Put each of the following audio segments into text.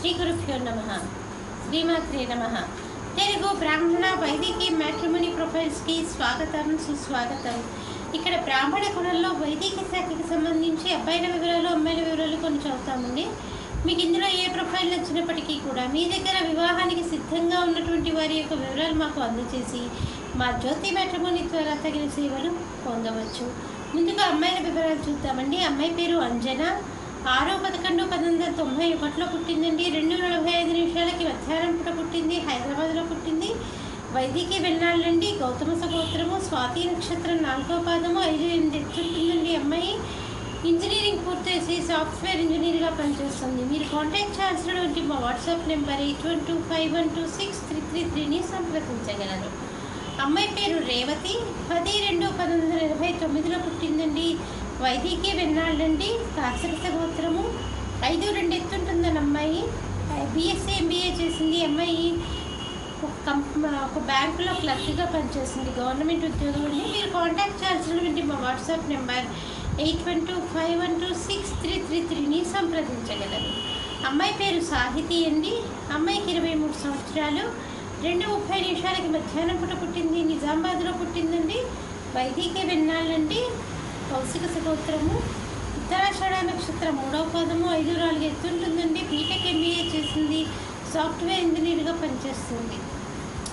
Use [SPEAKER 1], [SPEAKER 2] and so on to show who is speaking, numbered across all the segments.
[SPEAKER 1] శ్రీ గురుభ్యో నమః. శ్రీమాత్రే నమః. తెలుగు బ్రాహ్మణ వైదికి మ్యాట్రిమోనీ ప్రొఫైల్స్కి స్వాగతం, సుస్వాగతం. ఇక్కడ బ్రాహ్మణ కులంలో వైదిక శాఖకి సంబంధించి అబ్బాయిల వివరాలు, అమ్మాయిల వివరాలు కొన్ని చదువుతామండి. మీకు ఇందులో ఏ ప్రొఫైల్ నచ్చినప్పటికీ కూడా మీ దగ్గర వివాహానికి సిద్ధంగా ఉన్నటువంటి వారి యొక్క వివరాలు మాకు అందజేసి మా జ్యోతి మ్యాట్రిమోనీ ద్వారా తగిన సేవలు పొందవచ్చు. ముందుగా అమ్మాయిల వివరాలు చూద్దామండి. అమ్మాయి పేరు అంజన. 6/11/1991 పుట్టిందండి. 2:45 మధ్యాహ్నం పూట పుట్టింది. హైదరాబాద్లో పుట్టింది. వైదికి వెళ్ళాలండి. గౌతమ సగోత్రము, స్వాతి నక్షత్రం 4వ పాదము, 5-8 ఎత్తుంటుందండి. అమ్మాయి ఇంజనీరింగ్ పూర్తేసి సాఫ్ట్వేర్ ఇంజనీర్గా పనిచేస్తుంది. మీరు కాంటాక్ట్ చేయాల్సినటువంటి మా వాట్సాప్ నెంబర్ 8125126333ని సంప్రదించగలరు. అమ్మాయి పేరు రేవతి. 10/2/1989 పుట్టిందండి. వైదికి వెన్నాళ్ళండి. కాశకస గోత్రము, 5-2 ఎత్తుంటుందని అమ్మాయి. BSc MBA చేసింది. అమ్మాయి ఒక బ్యాంకులో క్లర్క్గా పనిచేసింది. గవర్నమెంట్ ఉద్యోగం అండి. మీరు కాంటాక్ట్ చేయాల్సినటువంటి మా వాట్సాప్ నెంబర్ 8125126333ని సంప్రదించగలరు. అమ్మాయి పేరు సాహితి అండి. అమ్మాయికి 23 సంవత్సరాలు. 2:30 మధ్యాహ్నం పూట పుట్టింది. నిజామాబాద్లో పుట్టిందండి. వైదికి వెన్నాళ్ళండి. కౌశిక సగోత్రము, ఉత్తరాషాఢ నక్షత్రం 3వ పాదము, 5-4 ఎత్తుంటుందండి. బీటెక్ MBA చేసింది. సాఫ్ట్వేర్ ఇంజనీర్గా పనిచేస్తుంది.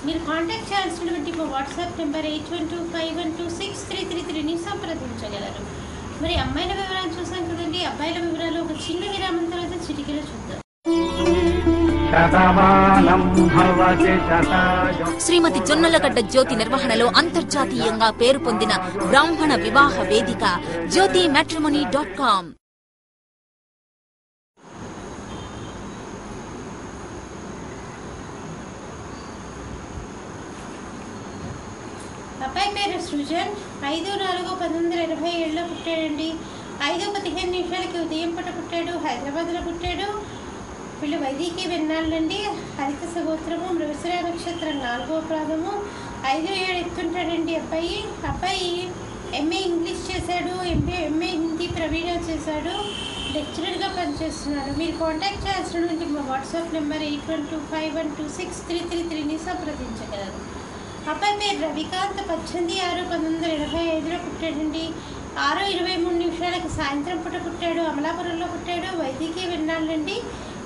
[SPEAKER 1] మీరు కాంటాక్ట్ చేయాల్సినటువంటి మా వాట్సాప్ నెంబర్ 8125126333ని సంప్రదించగలరు. మరి అమ్మాయిల వివరాలు చూసాం కదండి. అబ్బాయిల వివరాలు ఒక చిన్న విరామం తర్వాత చిటికలో చూద్దాం.
[SPEAKER 2] శ్రీమతి జొన్నలగడ్డ జ్యోతి నిర్వహణలో అంతర్జాతీయంగా పేరు పొందిన బ్రాహ్మణ వివాహ వేదిక జ్యోతి మ్యాట్రిమోనీ.com.
[SPEAKER 1] అబ్బాయి పేరు సృజన్. 5/4/1987 పుట్టాడండి. 5:15 ఉదయం పూట పుట్టాడు. హైదరాబాద్లో పుట్టాడు. వీళ్ళు వైదికి వెన్నాళ్ళండి. హరిత సగోత్రము, మృగశిర నక్షత్రం 4వ పాదము, 5-7 ఎత్తుంటాడండి. అబ్బాయి MA ఇంగ్లీష్ చేశాడు. MA హిందీ ప్రవీణ చేశాడు. లెక్చరర్గా పనిచేస్తున్నాడు. మీరు కాంటాక్ట్ చేయాల్సినటువంటి మా వాట్సాప్ నెంబర్ 8125126333ని సంప్రదించగలరు. అబ్బాయి పేరు రవికాంత్. 18/6/1985 పుట్టాడండి. 6:23 సాయంత్రం పూట పుట్టాడు. అమలాపురంలో పుట్టాడు. వైదికి వెన్నాళ్ళండి.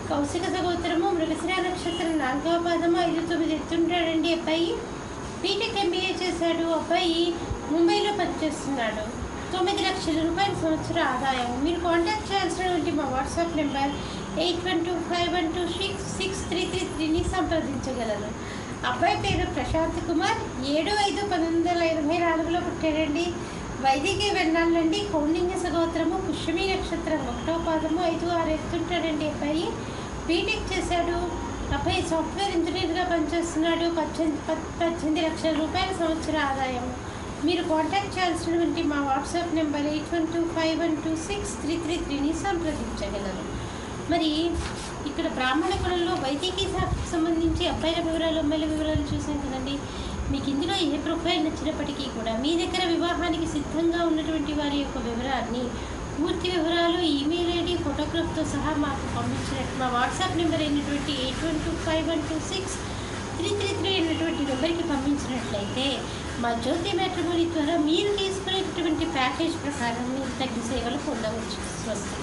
[SPEAKER 1] కౌశిక సగోత్రము, మృగశిర నక్షత్రం 4వ పాదము, 5-9 ఎత్తుంటాడండి. అబ్బాయి బీటెక్ MBA చేశాడు. అబ్బాయి ముంబైలో పనిచేస్తున్నాడు. 9 లక్షల రూపాయల సంవత్సర ఆదాయం. మీరు కాంటాక్ట్ చేయాల్సినటువంటి మా వాట్సాప్ నెంబర్ 8125126333ని సంప్రదించగలరు. అబ్బాయి పేరు ప్రశాంత్ కుమార్. 7/5/1984 పుట్టాడండి. వైదికి వెన్నాళ్ళండి. కౌండిన్య సగోత్రము, పుష్యమి నక్షత్రం 1వ పాదము, 5-6 ఎత్తుంటాడండి. అబ్బాయి బీటెక్ చేశాడు. అబ్బాయి సాఫ్ట్వేర్ ఇంజనీర్గా పనిచేస్తున్నాడు. 18 లక్షల రూపాయల సంవత్సర ఆదాయం. మీరు కాంటాక్ట్ చేయాల్సినటువంటి మా వాట్సాప్ నెంబర్ 8125126333ని సంప్రదించగలరు. మరి ఇక్కడ బ్రాహ్మణ కులంలో వైదికి శాఖకు సంబంధించి అబ్బాయిల వివరాలు, అమ్మాయిల వివరాలు చూసాం కదండి. మీకు ఇందులో ఏ ప్రొఫైల్ నచ్చినప్పటికీ కూడా మీ దగ్గర వివాహానికి సిద్ధంగా ఉన్నటువంటి వారి యొక్క వివరాన్ని, పూర్తి వివరాలు, ఈమెయిల్ ID, ఫోటోగ్రాఫ్తో సహా మాకు పంపించినట్టు మా వాట్సాప్ నెంబర్ అయినటువంటి 8125126333 అయినటువంటి నెంబర్కి పంపించినట్లయితే మా జ్యోతి మ్యాట్రిమోనీ ద్వారా మీరు తీసుకునేటటువంటి ప్యాకేజ్ ప్రకారం మీరు తగిన సేవలు పొందవచ్చు. స్వస్తి.